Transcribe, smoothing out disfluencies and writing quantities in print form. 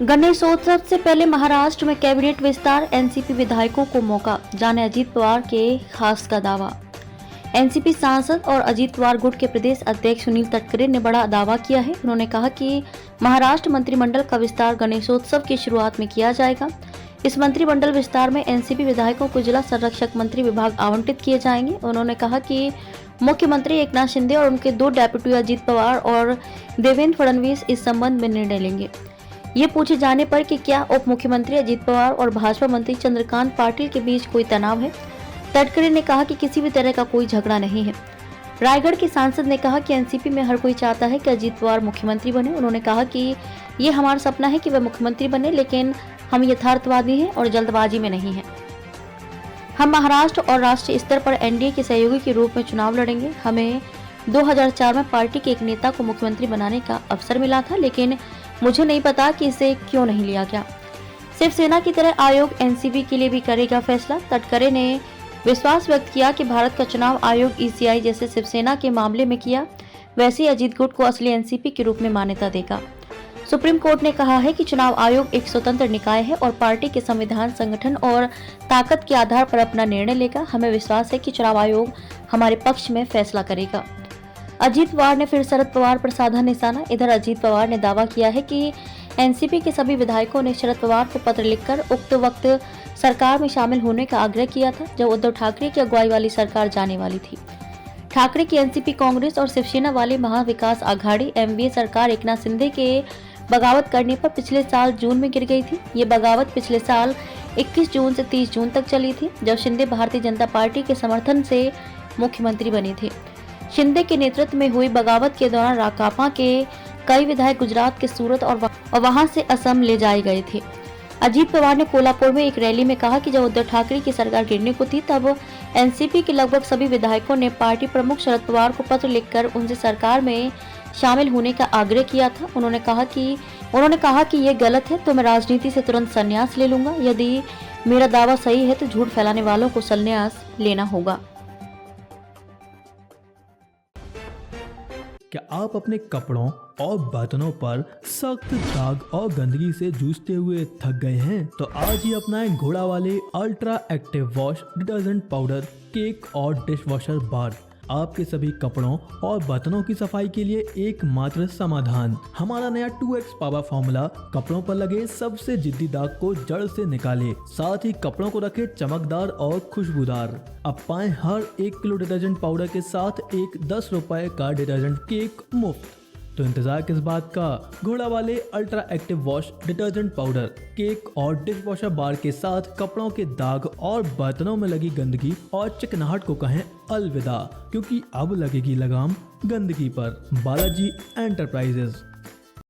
गणेशोत्सव से पहले महाराष्ट्र में कैबिनेट विस्तार, एनसीपी विधायकों को मौका, जाने अजीत पवार के खास का दावा। एनसीपी सांसद और अजीत पवार गुट के प्रदेश अध्यक्ष सुनील तटकरे ने बड़ा दावा किया है। उन्होंने कहा कि महाराष्ट्र मंत्रिमंडल का विस्तार गणेशोत्सव की शुरुआत में किया जाएगा। इस मंत्रिमंडल विस्तार में एनसीपी विधायकों को जिला संरक्षक मंत्री विभाग आवंटित किए जाएंगे। उन्होंने कहा कि मुख्यमंत्री एकनाथ शिंदे और उनके दो डेप्यूटी अजीत पवार और देवेंद्र फडणवीस इस संबंध में निर्णय लेंगे। ये पूछे जाने पर कि क्या उप मुख्यमंत्री अजीत पवार और भाजपा मंत्री चंद्रकांत पाटिल के बीच कोई तनाव है, तटकरे ने कहा कि किसी भी तरह का कोई झगड़ा नहीं है। रायगढ़ के सांसद ने कहा कि एनसीपी में हर कोई चाहता है कि अजीत पवार मुख्यमंत्री बने। उन्होंने कहा कि ये हमारा सपना है कि वह मुख्यमंत्री बने, लेकिन हम यथार्थवादी हैं और जल्दबाजी में नहीं हैं। हम महाराष्ट्र और राष्ट्रीय स्तर पर एनडीए के सहयोगी के रूप में चुनाव लड़ेंगे। हमें 2004 में पार्टी के एक नेता को मुख्यमंत्री बनाने का अवसर मिला था, लेकिन मुझे नहीं पता कि इसे क्यों नहीं लिया गया। शिवसेना की तरह आयोग एनसीपी के लिए भी करेगा फैसला। तटकरे ने विश्वास व्यक्त किया कि भारत का चुनाव आयोग ईसीआई जैसे शिवसेना के मामले में किया, वैसे ही अजीत गुट को असली एनसीपी के रूप में मान्यता देगा। सुप्रीम कोर्ट ने कहा है कि चुनाव आयोग एक स्वतंत्र निकाय है और पार्टी के संविधान, संगठन और ताकत के आधार पर अपना निर्णय लेगा। हमें विश्वास है कि चुनाव आयोग हमारे पक्ष में फैसला करेगा। अजीत पवार ने फिर शरद पवार पर साधा निशाना। इधर अजीत पवार ने दावा किया है कि एनसीपी के सभी विधायकों ने शरद पवार को पत्र लिखकर उक्त वक्त सरकार में शामिल होने का आग्रह किया था, जब उद्धव ठाकरे की अगुवाई वाली सरकार जाने वाली थी। ठाकरे की एनसीपी, कांग्रेस और शिवसेना वाली महाविकास आघाड़ी एमवीए सरकार एकनाथ शिंदे के बगावत करने पर पिछले साल जून में गिर गई थी। ये बगावत पिछले साल 21 जून से 30 जून तक चली थी, जब शिंदे भारतीय जनता पार्टी के समर्थन से मुख्यमंत्री बने थे। शिंदे के नेतृत्व में हुई बगावत के दौरान राकांपा के कई विधायक गुजरात के सूरत और वहां से असम ले जाए गए थे। अजीत पवार ने कोल्हापुर में एक रैली में कहा कि जब उद्धव ठाकरे की सरकार गिरने को थी, तब एनसीपी के लगभग सभी विधायकों ने पार्टी प्रमुख शरद पवार को पत्र लिखकर उनसे सरकार में शामिल होने का आग्रह किया था। उन्होंने कहा कि ये गलत है तो मैं राजनीति से तुरंत संन्यास ले लूंगा। यदि मेरा दावा सही है तो झूठ फैलाने वालों को संन्यास लेना होगा। क्या आप अपने कपड़ों और बर्तनों पर सख्त दाग और गंदगी से जूझते हुए थक गए हैं? तो आज ही अपनाएं घोड़ा वाले ultra active wash detergent powder, cake और डिश वॉशर बार। आपके सभी कपड़ों और बर्तनों की सफाई के लिए एकमात्र समाधान। हमारा नया 2x पावर फॉर्मूला कपड़ों पर लगे सबसे जिद्दी दाग को जड़ से निकाले, साथ ही कपड़ों को रखे चमकदार और खुशबूदार। अब पाएं हर 1 किलो डिटर्जेंट पाउडर के साथ एक 10 रुपए का डिटर्जेंट केक मुफ्त। तो इंतजार किस बात का? घोड़ा वाले ultra active wash detergent powder, cake और डिश वॉशर बार के साथ कपड़ों के दाग और बर्तनों में लगी गंदगी और चिकनाहट को कहें अलविदा, क्योंकि अब लगेगी लगाम गंदगी पर। बालाजी एंटरप्राइजेज।